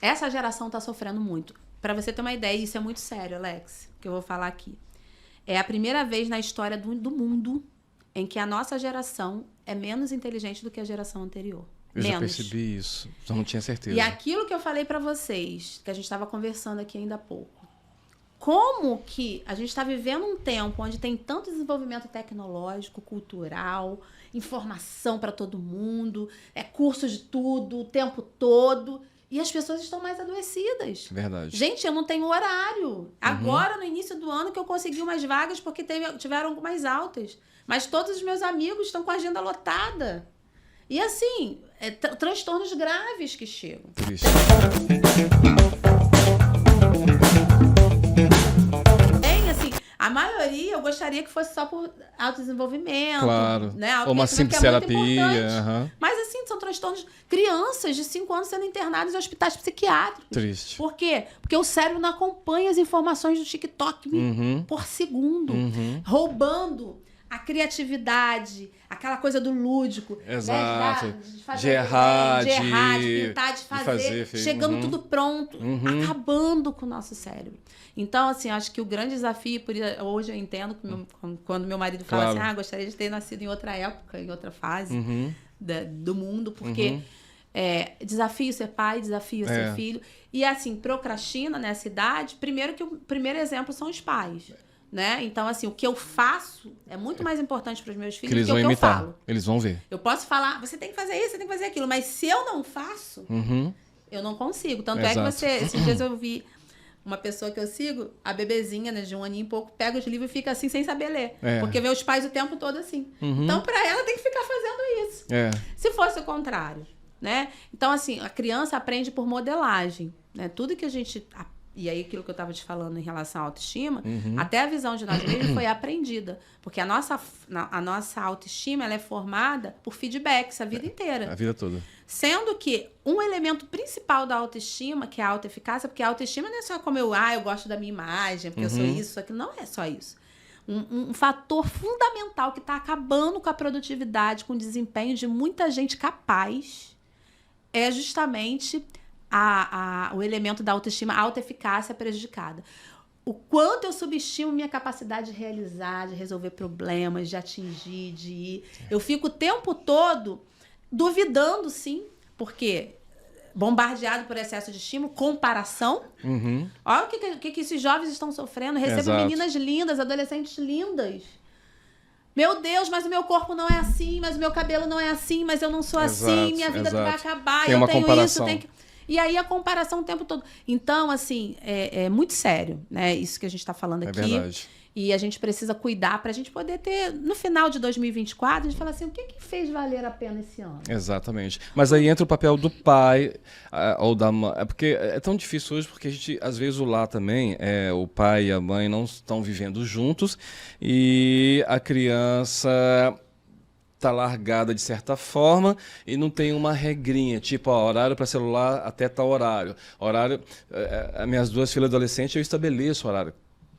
Essa geração tá sofrendo muito. Para você ter uma ideia, isso é muito sério, Alex, que eu vou falar aqui. É a primeira vez na história do mundo em que a nossa geração é menos inteligente do que a geração anterior. Eu já percebi isso, só não tinha certeza. E aquilo que eu falei para vocês, que a gente estava conversando aqui ainda há pouco, como que a gente está vivendo um tempo onde tem tanto desenvolvimento tecnológico, cultural, informação para todo mundo, cursos de tudo, o tempo todo, e as pessoas estão mais adoecidas. Verdade. Gente, eu não tenho horário. Agora, no início do ano, que eu consegui umas vagas porque tiveram algumas altas. Mas todos os meus amigos estão com a agenda lotada. E assim, transtornos graves que chegam. Triste. A maioria eu gostaria que fosse só por autodesenvolvimento. Claro. Né? Ou uma simples terapia. Mas assim, são transtornos. Crianças de 5 anos sendo internadas em hospitais psiquiátricos. Triste. Por quê? Porque o cérebro não acompanha as informações do TikTok por segundo. Roubando a criatividade, aquela coisa do lúdico. Exato. Né? De errar, de pintar, de fazer chegando tudo pronto, acabando com o nosso cérebro. Então, assim, acho que o grande desafio, hoje eu entendo quando meu marido fala assim, gostaria de ter nascido em outra época, em outra fase do mundo, porque desafio ser pai, desafio ser filho. E, assim, procrastina nessa idade, o primeiro exemplo são os pais. Né? Então, assim, o que eu faço é muito mais importante para os meus filhos do que o que eu falo. Eles vão ver. Eu posso falar, você tem que fazer isso, você tem que fazer aquilo, mas se eu não faço, eu não consigo. Tanto é que esses dias eu vi uma pessoa que eu sigo, a bebezinha, né, de 1 aninho e pouco, pega os livros e fica assim, sem saber ler. Porque vê os pais o tempo todo assim. Então, para ela, tem que ficar fazendo isso. Se fosse o contrário, né? Então, assim, a criança aprende por modelagem, né? Tudo que a gente... E aí, aquilo que eu estava te falando em relação à autoestima, até a visão de nós mesmos foi aprendida. Porque a nossa autoestima, ela é formada por feedbacks a vida inteira. A vida toda. Sendo que um elemento principal da autoestima, que é a autoeficácia, porque a autoestima não é só como eu gosto da minha imagem, porque eu sou isso, aquilo. Não é só isso. Um fator fundamental que está acabando com a produtividade, com o desempenho de muita gente capaz, é justamente o elemento da autoestima, a autoeficácia prejudicada. O quanto eu subestimo minha capacidade de realizar, de resolver problemas, de atingir, de ir. Eu fico o tempo todo duvidando, sim, porque bombardeado por excesso de estímulo, comparação. Olha o que esses jovens estão sofrendo. Recebo meninas lindas, adolescentes lindas. Meu Deus, mas o meu corpo não é assim, mas o meu cabelo não é assim, mas eu não sou assim, minha vida vai acabar, tem eu uma tenho comparação. isso, E aí a comparação o tempo todo. Então, assim, é muito sério, né? Isso que a gente está falando aqui. É verdade. E a gente precisa cuidar para a gente poder ter, no final de 2024, a gente falar assim, o que fez valer a pena esse ano? Exatamente. Mas aí entra o papel do pai ou da mãe. Porque é tão difícil hoje, porque a gente, às vezes, o lá também, o pai e a mãe não estão vivendo juntos e a criança tá largada de certa forma e não tem uma regrinha, tipo, horário para celular até tal horário. As minhas 2 filhas adolescentes, eu estabeleço horário.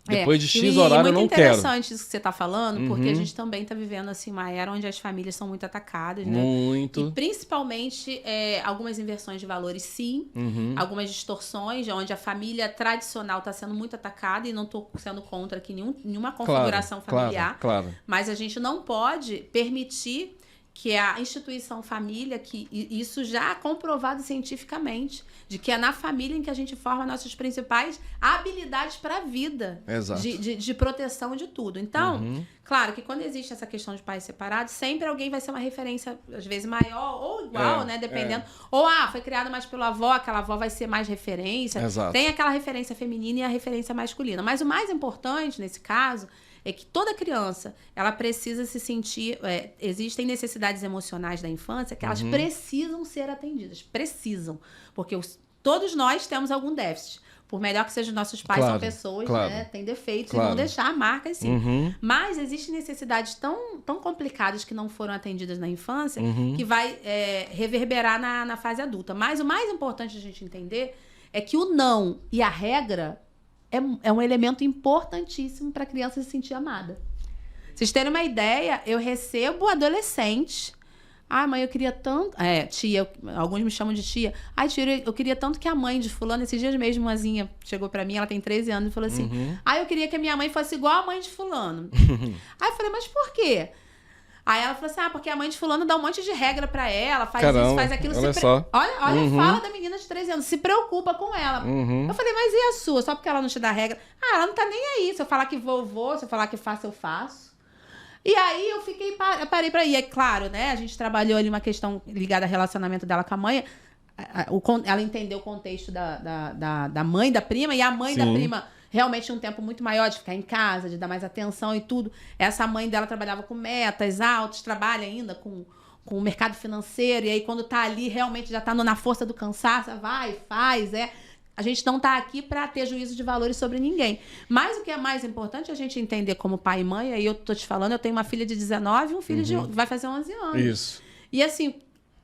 Depois de X horário eu não quero. É muito interessante isso que você está falando, porque a gente também está vivendo assim, uma era onde as famílias são muito atacadas, né? Muito. E principalmente algumas inversões de valores, sim. Algumas distorções, onde a família tradicional está sendo muito atacada, e não estou sendo contra aqui nenhuma configuração familiar. Claro. Mas a gente não pode permitir que a instituição família, que isso já é comprovado cientificamente, de que é na família em que a gente forma nossas principais habilidades para a vida. Exato. De proteção de tudo. Então, claro que quando existe essa questão de pais separados, sempre alguém vai ser uma referência, às vezes, maior ou igual, né? Dependendo. Ou, foi criado mais pela avó, aquela avó vai ser mais referência. Exato. Tem aquela referência feminina e a referência masculina. Mas o mais importante, nesse caso, é que toda criança, ela precisa se sentir... existem necessidades emocionais da infância que elas precisam ser atendidas. Precisam. Porque todos nós temos algum déficit. Por melhor que sejam nossos pais, são pessoas, né? Tem defeitos e vão deixar marcas, sim. Mas existem necessidades tão complicadas que não foram atendidas na infância que vai reverberar na fase adulta. Mas o mais importante a gente entender é que o não e a regra é um elemento importantíssimo para a criança se sentir amada. Vocês terem uma ideia, eu recebo adolescentes Ah, mãe, eu queria tanto... tia, alguns me chamam de tia. Ai, tia, eu queria tanto que a mãe de fulano... Esses dias mesmo, umazinha chegou pra mim, ela tem 13 anos, e falou assim... eu queria que a minha mãe fosse igual a mãe de fulano. Aí eu falei, mas por quê? Aí ela falou assim, porque a mãe de fulano dá um monte de regra pra ela, faz isso, faz aquilo. Olha só. Olha a fala da menina de 13 anos, se preocupa com ela. Eu falei, mas e a sua? Só porque ela não te dá regra? Ela não tá nem aí. Se eu falar que vou, se eu falar que faço, eu faço. E aí eu parei pra ir. É claro, né? A gente trabalhou ali uma questão ligada ao relacionamento dela com a mãe. Ela entendeu o contexto da mãe da prima, e a mãe da prima realmente um tempo muito maior de ficar em casa, de dar mais atenção e tudo. Essa mãe dela trabalhava com metas altas, trabalha ainda com o mercado financeiro, e aí quando tá ali, realmente já tá na força do cansaço, vai, faz, A gente não tá aqui para ter juízo de valores sobre ninguém. Mas o que é mais importante é a gente entender como pai e mãe. Aí eu tô te falando, eu tenho uma filha de 19 e um filho que vai fazer 11 anos. Isso. E assim,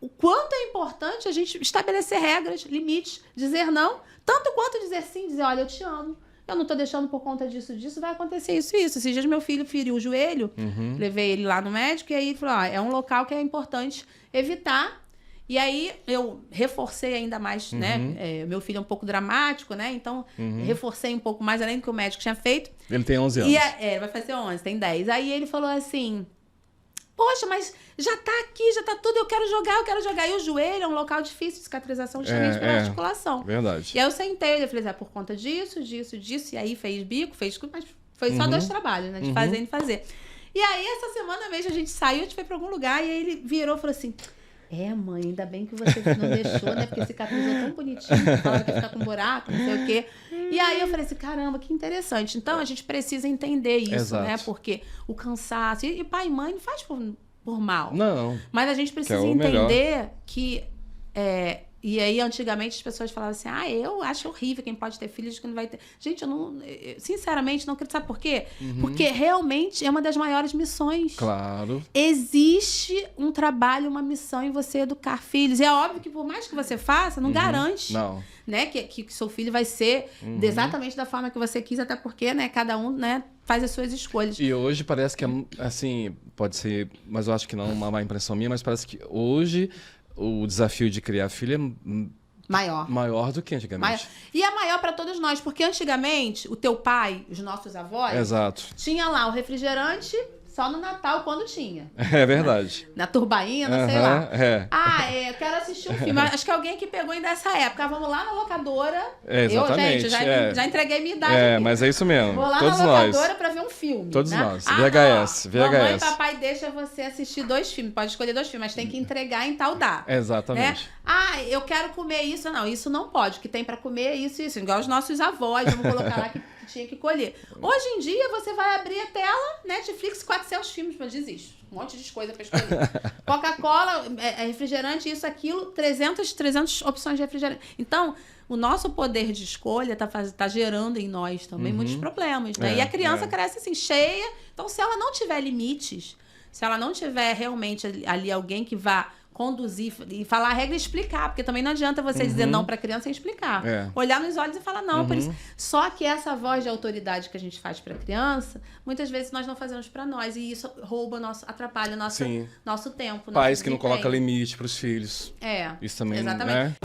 o quanto é importante a gente estabelecer regras, limites, dizer não, tanto quanto dizer sim, dizer, olha, eu te amo. Eu não tô deixando por conta disso, vai acontecer isso e isso. Esses dias meu filho feriu o joelho, levei ele lá no médico, e aí ele falou, é um local que é importante evitar. E aí eu reforcei ainda mais, né? Meu filho é um pouco dramático, né? Então, reforcei um pouco mais, além do que o médico tinha feito. Ele tem 11 anos. E vai fazer 11, tem 10. Aí ele falou assim, poxa, mas já tá aqui, já tá tudo, eu quero jogar. E o joelho é um local difícil de cicatrização, justamente pela articulação. Verdade. E aí eu sentei, eu falei, por conta disso. E aí fez bico, fez tudo, mas foi só 2 trabalhos, né? De fazer e fazer. E aí, essa semana mesmo, a gente saiu, a gente foi pra algum lugar, e aí ele virou e falou assim... mãe, ainda bem que você não deixou, né? Porque cicatrizou tão bonitinho, falava que ia ficar com buraco, não sei o quê. E aí eu falei assim, caramba, que interessante. Então a gente precisa entender isso, né? Porque o cansaço... E pai e mãe não faz por mal. Não. Mas a gente precisa entender que... E aí, antigamente, as pessoas falavam assim, eu acho horrível quem pode ter filhos que não vai ter... Gente, eu sinceramente, não acredito. Sabe por quê? Porque realmente é uma das maiores missões. Claro. Existe um trabalho, uma missão em você educar filhos. E é óbvio que por mais que você faça, não garante. Não. Né, que seu filho vai ser exatamente da forma que você quis, até porque, né, cada um, né, faz as suas escolhas. E hoje parece que, assim, pode ser... Mas eu acho que não é uma má impressão minha, mas parece que hoje... O desafio de criar filho é maior do que antigamente. E é maior para todos nós, porque antigamente o teu pai, os nossos avós, tinha lá o refrigerante só no Natal, quando tinha. É verdade. Na turbaína, sei lá. Eu quero assistir um filme. Acho que alguém que pegou ainda essa época. Vamos lá na locadora. Exatamente. Eu, gente, já entreguei minha idade aqui. Mas é isso mesmo. Vou lá Todos na locadora nós. Pra ver um filme. Todos né? nós. VHS. Mamãe e papai deixa você assistir 2 filmes. Pode escolher 2 filmes, mas tem que entregar em tal data. Exatamente. Né? Eu quero comer isso. Não, isso não pode. O que tem pra comer é isso e isso. Igual os nossos avós. Vamos colocar lá que tinha que colher. Hoje em dia, você vai abrir a tela, Netflix, 400 filmes, mas desiste. Um monte de coisa pra escolher. Coca-Cola, refrigerante, isso, aquilo, 300 opções de refrigerante. Então, o nosso poder de escolha tá gerando em nós também muitos problemas, né? E a criança cresce assim, cheia. Então, se ela não tiver limites, se ela não tiver realmente ali alguém que vá conduzir e falar a regra e explicar, porque também não adianta você dizer não para a criança sem explicar. Olhar nos olhos e falar não, por isso. Só que essa voz de autoridade que a gente faz para a criança, muitas vezes nós não fazemos para nós, e isso atrapalha o nosso tempo. Pais que não colocam limite para os filhos. Isso também, exatamente. Né?